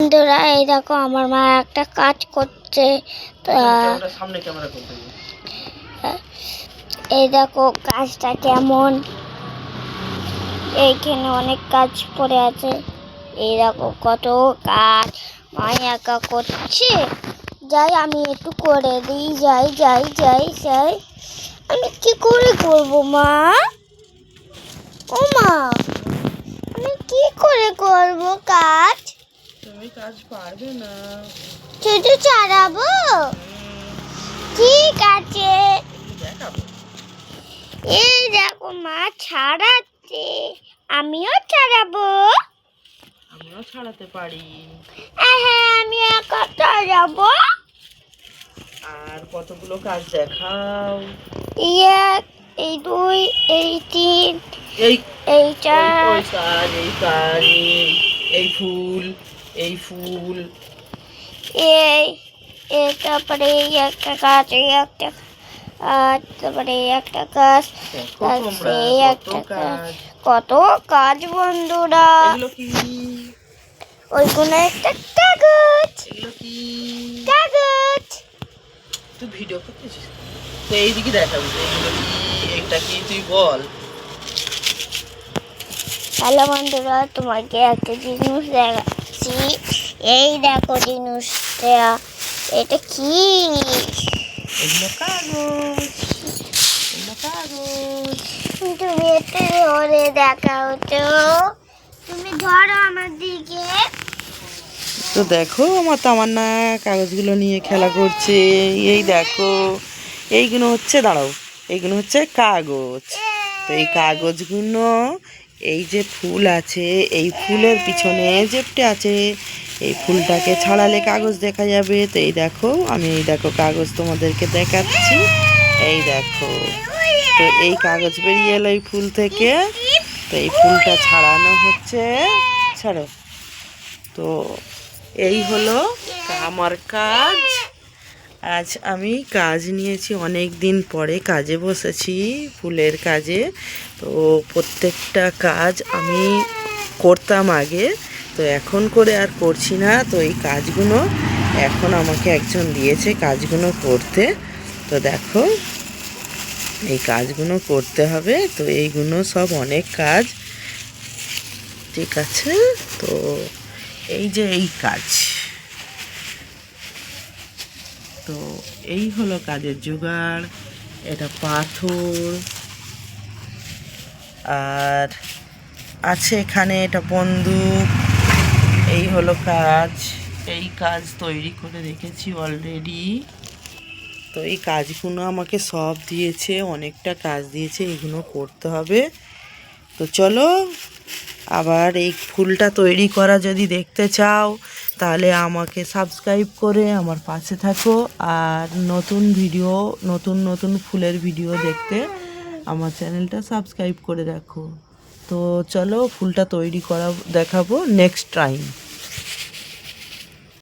বন্ধুরা, এই দেখো আমার মা একটা কাজ করছে। এই দেখো কাজটা কেমন, এইখানে অনেক কাজ পড়ে আছে। এই দেখো কত কাজ মা একা করছে। যাই আমি একটু করে দিই, যাই যাই যাই যাই। আমি কি করে করবো মা? ও মা, আমি কি করে করবো কাজ? তুমি কাজ পারবে না, শুধু চালাবো। ঠিক আছে, এই দেখো মা ছাড়াচ্ছে, আমিও ছাড়াবো। আমিও ছাড়াতে পারি। হ্যাঁ, আমি একা ছাড়াবো। আর কতগুলো কাজ দেখাও। এক, এই দুই, এই তিন, এই এই চার, ওই কাজ, এই কাজ, এই ফুল, এই ফুল, এই তারপরে এই একটা কাজ, এই একটা কাজ, তারপরে এই একটা কাজ, এই একটা কাজ। কত কাজ বন্ধুরা। এগুলো কি? ওইগুলো একটা কাগজ। এগুলো কি? কাগজ। তুই ভিডিও করতেছিস তো এইদিকে দেখাবি। এগুলো কি? এটা কি তুই বল। হ্যালো বন্ধুরা, তোমাকে একটা জিনিস দেখাচ্ছি। এই দেখো জিনিসটা, এটা কি? এগুলো কাগজ, এগুলো কাগজ। তুমি একটু ধরে দেখাও তো, তুমি ধরো আমার দিকে। তো দেখো আমার তামান্না কাগজগুলো নিয়ে খেলা করছে। এই দেখো, এইগুলো হচ্ছে, দাঁড়াও, এইগুলো হচ্ছে কাগজ। তো এই কাগজগুলো, এই যে ফুল আছে, এই ফুলের পিছনে যেপটে আছে, এই ফুলটাকে ছাড়ালে কাগজ দেখা যাবে। তো এই দেখো, আমি এই দেখো কাগজ তোমাদেরকে দেখাচ্ছি। এই দেখো, তো এই কাগজ বেরিয়ে এলো এই ফুল থেকে। তো এই ফুলটা ছাড়ানো হচ্ছে, ছাড়ো। তো এই হলো আমার কাজ। আজ আমি কাজ নিয়েছি, অনেক দিন পরে কাজে বসেছি, ফুলের কাজে। তো প্রত্যেকটা কাজ আমি করতাম আগে, তো এখন করে আর করছি না। তো এই কাজগুলো এখন আমাকে একজন দিয়েছে কাজগুলো করতে। তো দেখো, এই কাজগুলো করতে হবে। তো এইগুলো সব অনেক কাজ, ঠিক আছে। তো এই যে এই কাজ, তো এই হলো কাজের জোগাড়। এটা পাথর, আর আছে এখানে এটা বন্দুক। এই হলো কাজ, এই কাজ তৈরি করে রেখেছি অলরেডি। তো এই কাজগুলো আমাকে সব দিয়েছে, অনেকটা কাজ দিয়েছে, এগুলো করতে হবে। তো চলো, আবার এই ফুলটা তৈরি করা যদি দেখতে চাও, তাহলে আমাকে সাবস্ক্রাইব করে আমার পাশে থাকো। আর নতুন ভিডিও, নতুন নতুন ফুলের ভিডিও দেখতে আমার চ্যানেলটা সাবস্ক্রাইব করে রাখো। তো চলো, ফুলটা তৈরি করা দেখাবো নেক্সট টাইম।